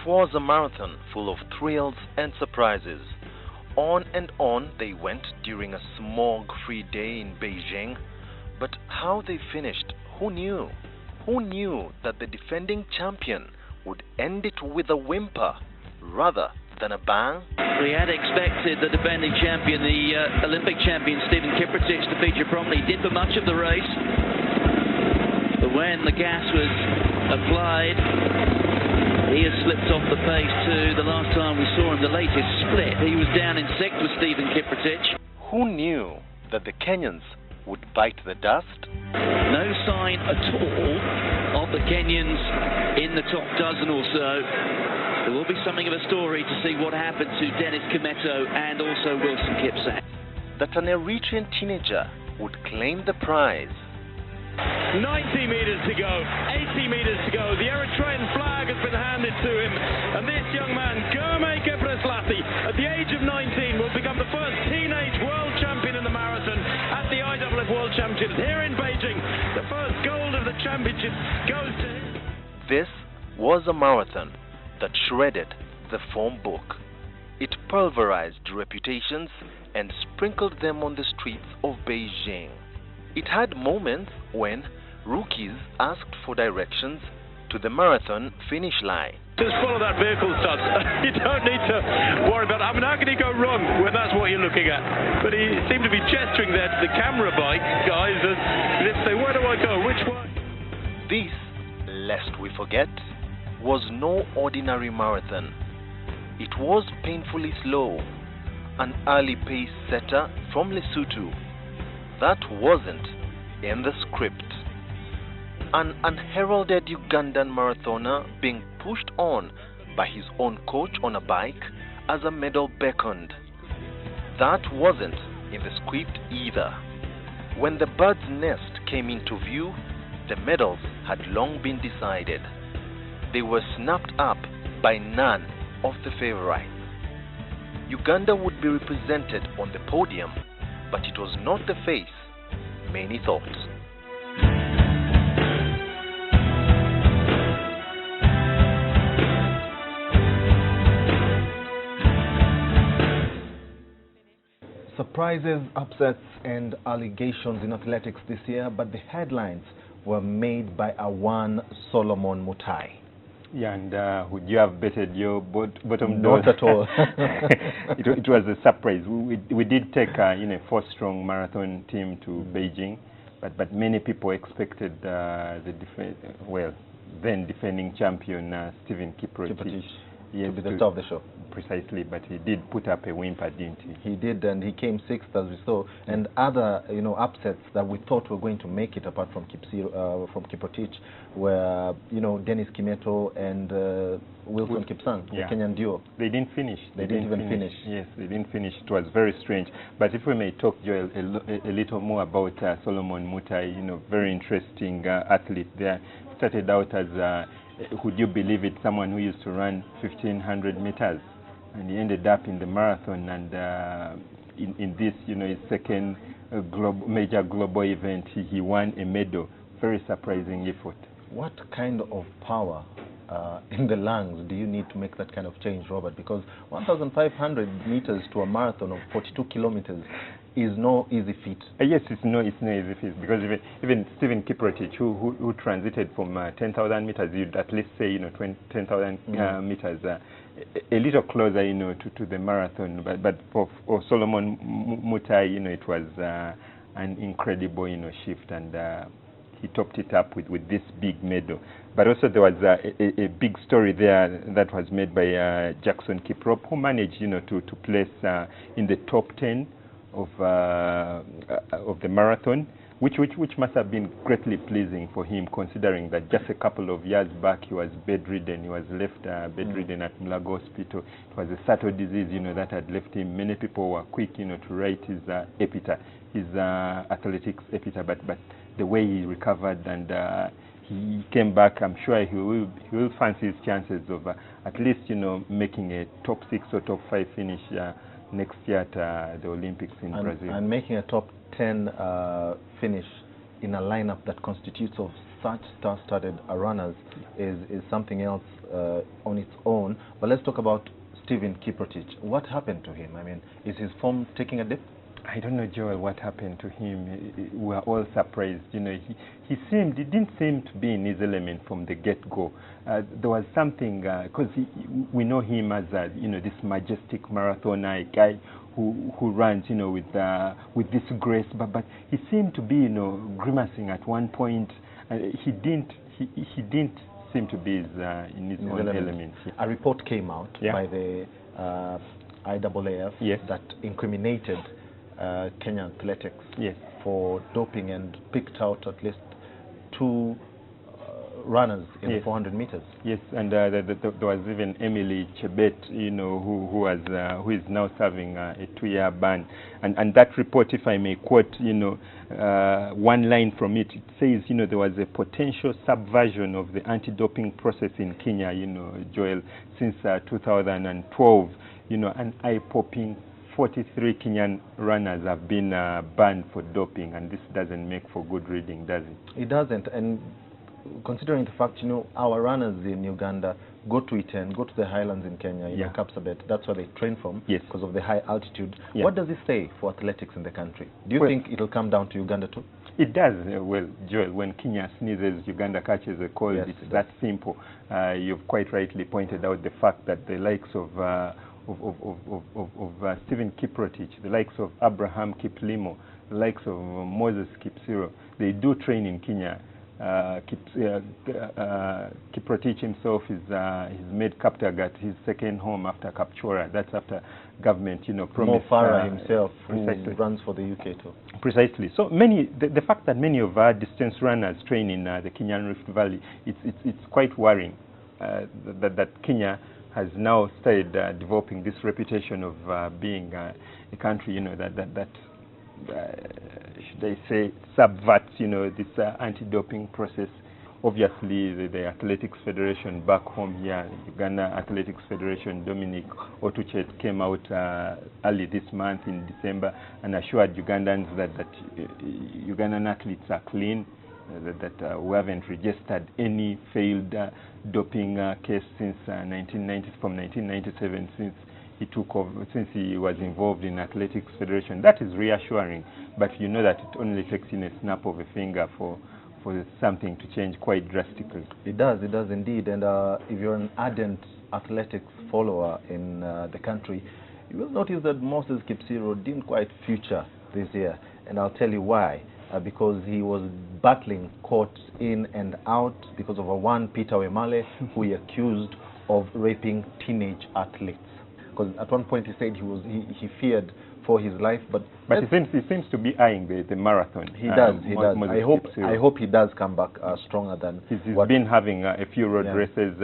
was a marathon full of thrills and surprises. On and on they went during a smog-free day in Beijing. But how they finished, who knew? Who knew that the defending champion would end it with a whimper rather than a bang? We had expected the defending champion, the Olympic champion Stephen Kiprotich, to feature prominently. He did for much of the race. But when the gas was applied, he has slipped off the pace too. The last time we saw him, the latest split, he was down in sixth with Stephen Kiprotich. Who knew that the Kenyans would bite the dust? No sign at all of the Kenyans in the top dozen or so. There will be something of a story to see what happened to Dennis Kimeto and also Wilson Kipsang. That an Eritrean teenager would claim the prize. 90 metres to go, 80 metres to go. The Eritrean flag has been handed to him, and this young man, Germe Gebrselassie, at the age of 19, will become the first teenage world champion in the marathon at the IAAF World Championships here in Beijing. The first gold of the championship goes to him. This was a marathon that shredded the form book. It pulverized reputations and sprinkled them on the streets of Beijing. It had moments when rookies asked for directions to the marathon finish line. Just follow that vehicle, Studs. You don't need to worry about it. I mean, how can you go wrong when that's what you're looking at? But he seemed to be gesturing there to the camera bike guys as if say, where do I go? Which way? This, lest we forget, was no ordinary marathon. It was painfully slow, an early pace setter from Lesotho. That wasn't in the script. An unheralded Ugandan marathoner being pushed on by his own coach on a bike as a medal beckoned. That wasn't in the script either. When the bird's nest came into view, the medals had long been decided. They were snapped up by none of the favorites. Uganda would be represented on the podium, but it was not the face many thought. Surprises, upsets, and allegations in athletics this year, but the headlines were made by a one Solomon Mutai. Yeah, and would you have betted your bottom dollar? Not at all. it was a surprise. We did take a four-strong marathon team to Beijing, but many people expected then defending champion Stephen Kiprotich to be the top of the show. Precisely, but he did put up a whimper, didn't he? He did, and he came sixth, as we saw. And other, upsets that we thought were going to make it, apart from Kiprotich, were, Dennis Kimeto and Wilson Kipsang, the Kenyan duo. They didn't finish. They didn't even finish. Yes, they didn't finish. It was very strange. But if we may talk, Joel, a little more about Solomon Mutai, very interesting athlete there. Started out as, would you believe it, someone who used to run 1,500 meters. And he ended up in the marathon, and in this, his second major global event, he won a medal. Very surprising effort. What kind of power in the lungs do you need to make that kind of change, Robert? Because 1,500 meters to a marathon of 42 kilometers is no easy feat. Yes, it's no easy feat, because even Stephen Kiprotich, who transited from 10,000 meters, you'd at least say 10,000 meters, a little closer to the marathon. But for Solomon Mutai, it was an incredible shift, and he topped it up with this big medal. But also there was a big story there that was made by Jackson Kiprop, who managed to place in the top 10 of the marathon, which must have been greatly pleasing for him, considering that just a couple of years back he was bedridden. He was left bedridden at Mulago Hospital. It was a subtle disease, that had left him. Many people were quick, to write his epitaph, his athletics epitaph, but the way he recovered and he came back, I'm sure he will fancy his chances of at least, making a top 6 or top 5 finish next year at the Olympics in Brazil. And making a top 10 finish in a lineup that constitutes of such star-studded runners is something else on its own. But let's talk about Stephen Kiprotich. What happened to him? I mean, is his form taking a dip? I don't know, Joel, what happened to him. We were all surprised. You know, he didn't seem to be in his element from the get-go. There was something, because we know him as, you know, this majestic marathoner, a guy who runs, you know, with this grace, but he seemed to be, you know, grimacing at one point. He didn't seem to be in his own element. A report came out by the IAAF that incriminated Kenyan athletics for doping and picked out at least 2 runners in the 400 meters. Yes, and there was even Emily Chebet, you know, who is now serving a 2-year ban. And that report, if I may quote, you know, one line from it, it says, you know, there was a potential subversion of the anti-doping process in Kenya, you know, Joel, since 2012, you know, an eye-popping 43 Kenyan runners have been banned for doping, and this doesn't make for good reading, does it? It doesn't, and considering the fact, you know, our runners in Uganda go to Iten, go to the highlands in Kenya, you know, Kapsabet, that's where they train from because of the high altitude. What does it say for athletics in the country? Do you think it'll come down to Uganda too? It does. Well, Joel, when Kenya sneezes, Uganda catches a cold. It's that simple. You've quite rightly pointed out the fact that the likes of Stephen Kiprotich, the likes of Abraham Kiplimo, the likes of Moses Kipsiro, they do train in Kenya. Kiprotich himself he's made Kaptagat his second home after Kapchora. That's after government, you know, promised. Mo Farah himself, who runs for the UK too. Precisely. So the fact that many of our distance runners train in the Kenyan Rift Valley, it's quite worrying that Kenya has now started developing this reputation of being a country, you know, that should I say, subverts, you know, this anti-doping process. Obviously, the Athletics Federation back home here, Uganda Athletics Federation, Dominic Otuchet, came out early this month in December and assured Ugandans that Ugandan athletes are clean, that we haven't registered any failed doping case since 1997, since he took over, since he was involved in Athletics Federation. That is reassuring, but you know that it only takes in a snap of a finger for something to change quite drastically. It does indeed, and if you're an ardent athletics follower in the country, you will notice that Moses Kipsiro didn't quite feature this year, and I'll tell you why. Because he was battling courts in and out because of one Peter Wemale who he accused of raping teenage athletes. Because at one point he said he feared for his life, but he seems to be eyeing the marathon. He does. I hope he does come back stronger than he's been having a few road races,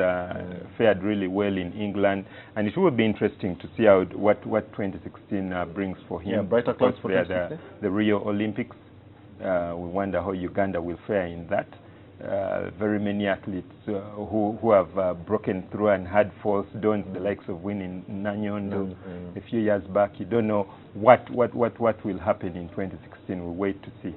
fared really well in England, and it will be interesting to see what 2016 brings for him. Brighter clouds for the Rio Olympics. We wonder how Uganda will fare in that. Very many athletes who have broken through and had false dawns, the likes of winning Nanyondo a few years back. You don't know what will happen in 2016. We'll wait to see.